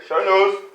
Charles.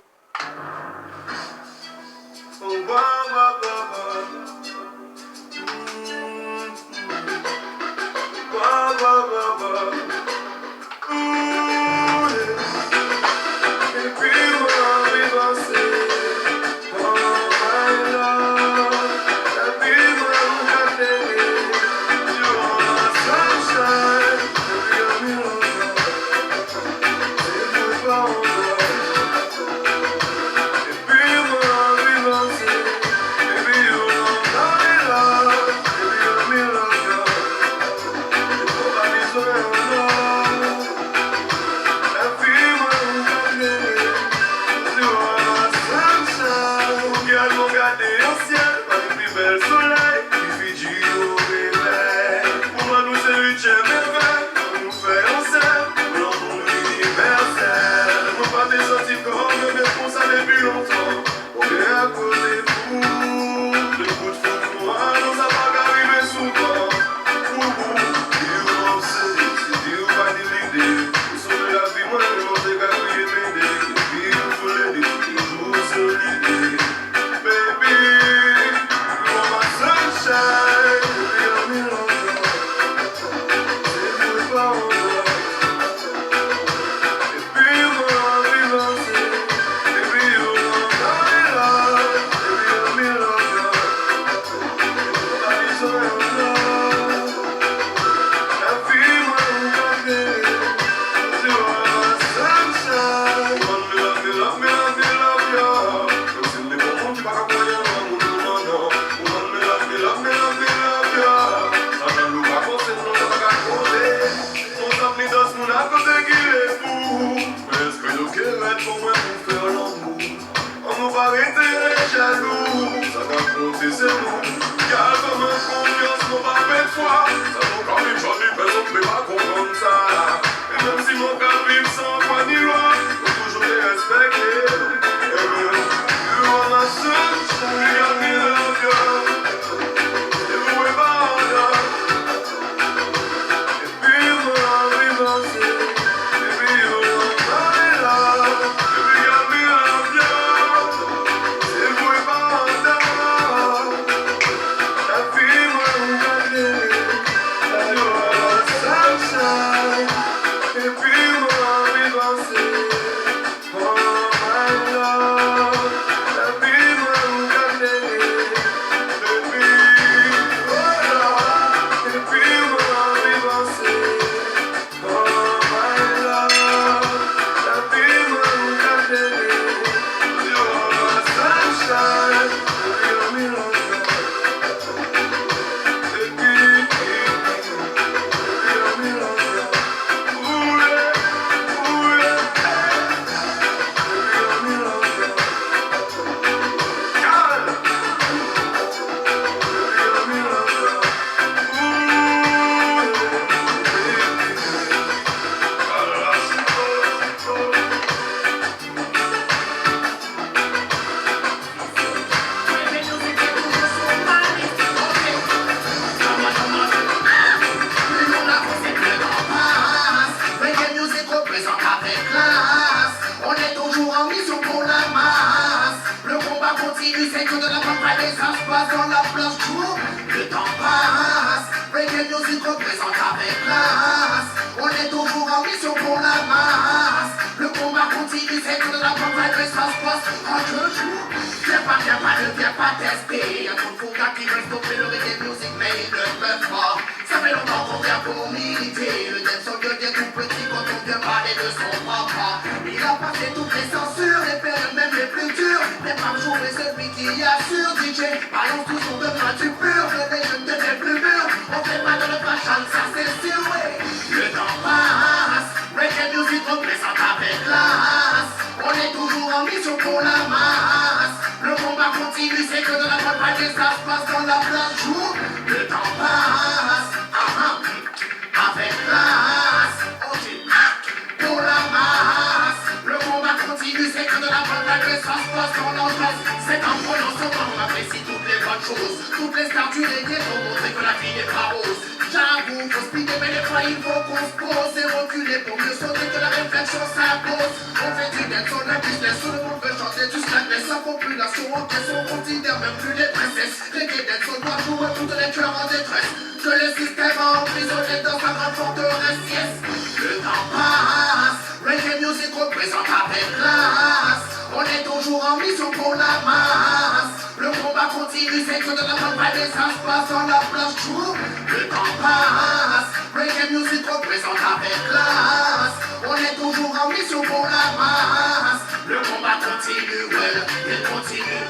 Toutes les stars du reggae ont montré que la vie n'est pas rose. J'avoue, faut speeder, mais des fois il faut qu'on se pose et reculer pour mieux sauter que la réflexion s'impose. On fait du d'être sur le business, tout le monde veut chanter du slackness. Sa population en caisse, on considère même plus les princesses. Reggae d'être sur doit jouer pour tous les cœurs en détresse. Que le système a emprisonné dans sa grande forteresse, yes. Le temps passe, reggae music représente avec classe. On est toujours en mission pour la masse. Le combat continue, c'est que de la campagne et ça se passe dans la place true. Le temps passe, reggae music représente avec classe. On est toujours en mission pour la masse. Le combat continue, well, il continue.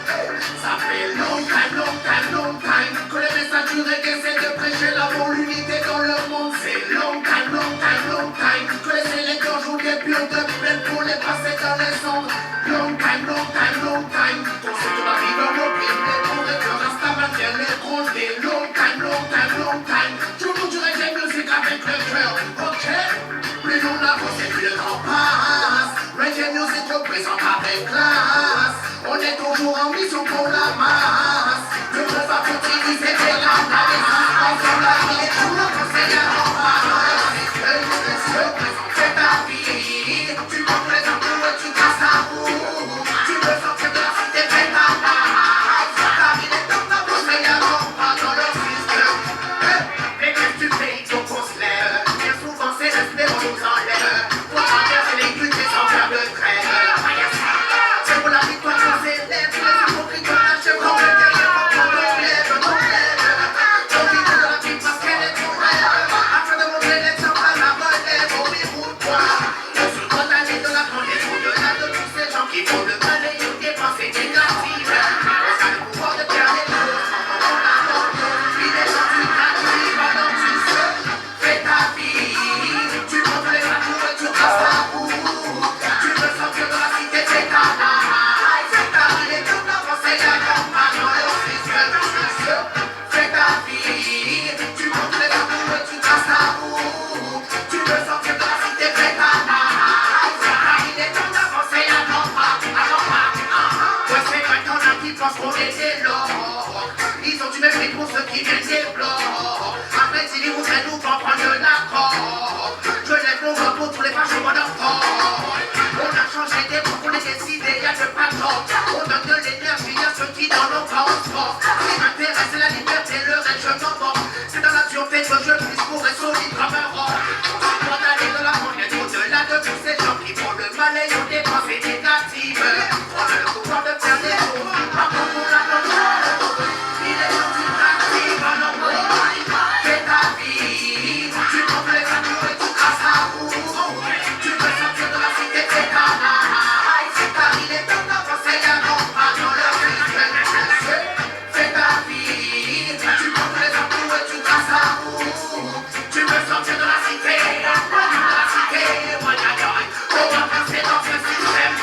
Ça fait long time que le message du reggae c'est de prêcher l'amour, l'unité dans le monde. C'est long time que les sélecteurs jouent des pions de plaine pour les passer dans les cendres. Long time, ton son de la vie dans nos pieds, les tours et que Rastaman vient les gronder. Long time, toujours du reggae music avec le cœur, ok? Plus nous l'avancons, plus le temps passe. Reggae music représente avec classe. On est toujours en mission pour la masse. Le combat continue, c'est de la masse. Ensemble la vie, tout le conseil à l'embarras. C'est ta vie. Tu montes les amours et tu casses la roue. Tu veux sortir de la cité, fais ta masse. Ta vie est dans ta conseil à l'embarras dans le système. Mais qu'est-ce que tu fais, il faut qu'on se lève. Bien souvent c'est l'espérance nous enlève. Pour traverser les luttes et sans faire de trêve. C'est pour la victoire qu'on s'élève. Les hypocrites on achève comme le derrière quand on lève. On vit de la vie parce qu'elle est ton rêve. Afin de montrer l'exemple à la relève. On écoute toi. On se doit d'aller de la grande et au-delà de tous ces gens qui font le mal et ont des pensées négatives. On a le pouvoir de faire les choses. On a l'ordre. Il est gentil, gratuit, pendant que tu sais. Fais ta vie. Tu montes les amours et tu casses la roue. Tu veux sortir de la cité, fais ta maille. Fais ta vie, les gens d'avancer la campagne dans le système. Fais ta vie. Tu montes les amours et tu casses la roue. Tu veux sortir de la cité, fais ta maille. Fais ta vie, les gens d'avancer la campagne. Ouais, c'est vrai qu'on a qui pensent qu'on est des lords. Ils ont du mépris pour ceux qui viennent des blocs. Après, s'ils voudraient nous comprendre de l'accord. Je lève mon voix pour tous les fâches au monopole. On a changé des mots, on est décidé, y'a de pas tort. On donne de l'énergie à ceux qui dans nos corps se forcent. Ce qui m'intéresse, c'est la liberté, le reste, je m'en bats. C'est dans la dureté que je puisse pour être solide comme un roc. On doit aller de la monnaie, au-delà de tous ces gens qui font le mal et ont des pensées négatives. On a le pouvoir de faire des choses, par contre on a contrôle. Il est gentil, actif, en nombre. Fais ta vie, tu montes les amours et tu casses la roue. Tu veux sortir de la cité, fais ta maille. Fais ta vie, les temps d'avancer, y'a non pas dans le système. Fais ta vie, tu montes les amours et tu casses la roue. Tu veux sortir de la cité, on va passer dans ce système.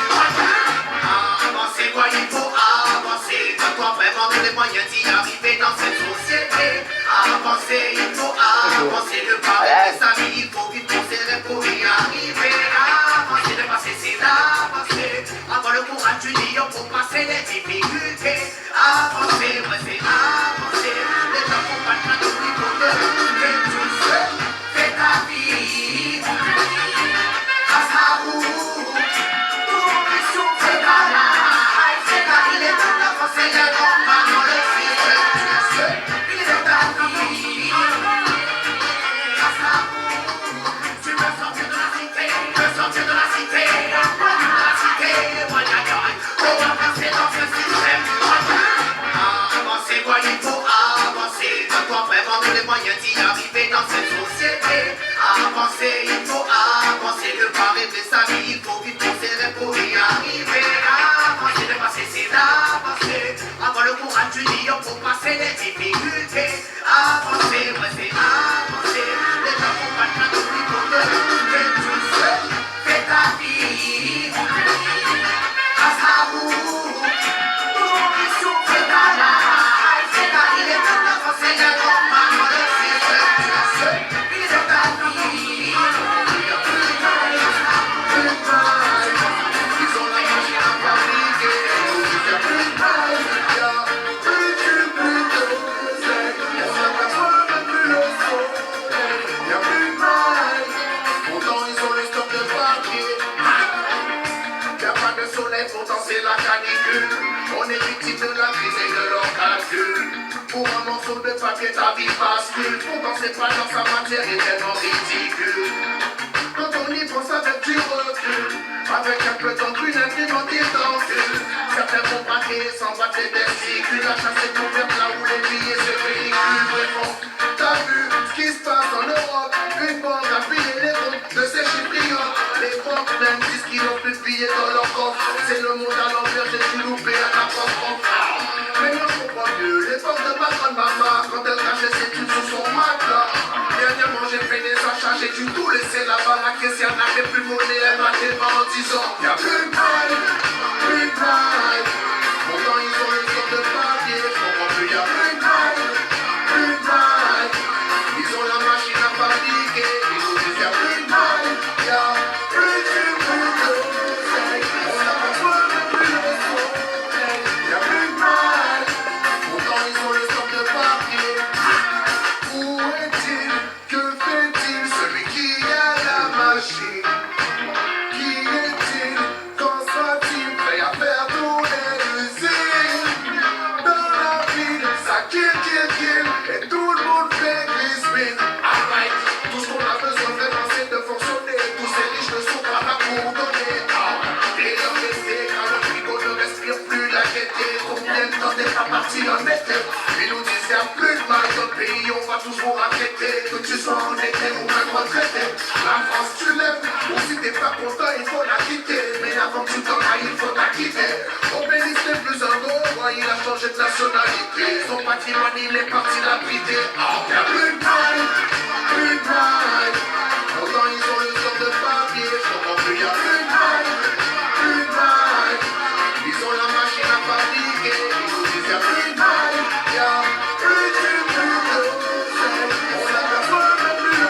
Avancer, quoi, il faut avancer. Donne-toi vraiment les moyens d'y arriver dans cette société. Avancer, il faut avancer. Le pareil de sa vie, il faut vite considérer pour y arriver. Avancer, ne pas cesser d'avancer. Avoir le courage du lion pour passer les difficultés. Avancer, ouais, c'est avancer. Les gens font pas de mal au niveau de l'unité. Tu sais, fais ta vie. Casse la roue. Pour mission, fais ta maille. Fais ta vie, les gens d'avancer, les gens pas dans le système. Tu sais, fais ta vie. Casse la roue. Tu veux sortir de la cité, tu veux sortir de la cité. On va passer dans ce système. Avancer, quoi, il faut avancer. Donne-toi vraiment les moyens d'y arriver dans cette société. Avancer, il faut avancer. Ne pas rêver sa vie, il faut vite considérer pour y arriver. Avancer, ne pas cesser d'avancer. Avoir le courage du lion pour passer les difficultés. Avancer, ouais, c'est avancer. Les gens font pas de mal au niveau de l'unité. Tu sais, fais ta vie. Casse la roue. Pour mission, fais ta maille. Fais ta vie, les gens d'avancer, les gens pas dans le système. Tu sais, fais ta vie. et pourtant c'est la canicule. On est victime de la crise et de leur calcul. Pour un morceau de papier ta vie bascule. Pourtant c'est pas dans sa matière est tellement ridicule. Quand on y pense avec du recul, avec un peu d'encre, une imprimante d'encre. Certains vont braquer sans battre les testicules. La chasse est ouverte là où les billets se véhiculent. Mais bon, t'as vu ce qui se passe en Europe. Une banque a pillé les comptes de ces chypriotes. Les banques même disent qu'ils n'ont plus de billets dans leur coffre. C'est le monde à l'envers, j'ai dû louper à la propre. Maintenant je comprends mieux l'époque de ma grande maman quand elle cachait ses tubes sous son matelas. Dernièrement j'ai fait des achats, j'ai dû tout laisser là-bas. La caissière n'avait plus de monnaie, elle m'a débat en disant y'a plus de bail, plus de bail. Pourtant ils ont le sort de papier, je comprends plus, y'a plus de bail, plus de bail. Ils ont la machine à fabriquer, ils nous disent y'a plus de bail, y'a plus de soleil. On n'a pas besoin de plus de soleil, y'a plus de bail. Pourtant ils ont le sort de papier. Où est-il? Que fait-il? Celui qui a la machine. Qui est-il? Qu'en sera-t-il? Prêt à faire tourner l'usine. Dans la ville, ça kill. Et tout le monde fait des spins. Alright, tout ce qu'on a besoin vraiment c'est de fonctionner. Tous ces riches ne sont pas là pour donner. Et leur laisser quand le frigo ne respire plus la gaieté. Combien de temps n'est pas parti en été? Ils nous disent y'a plus de mal dans le pays, on va tous vous raqueter. Que tu sois en été ou même retraité. La France tu l'aimes, ou si t'es pas content il faut la quitter. Mais avant que tu t'en ailles il faut t'acquitter. Obélisque n'est plus un roi, il a changé de nationalité. Son patrimoine il est parti l'abriter. Y'a plus de mal.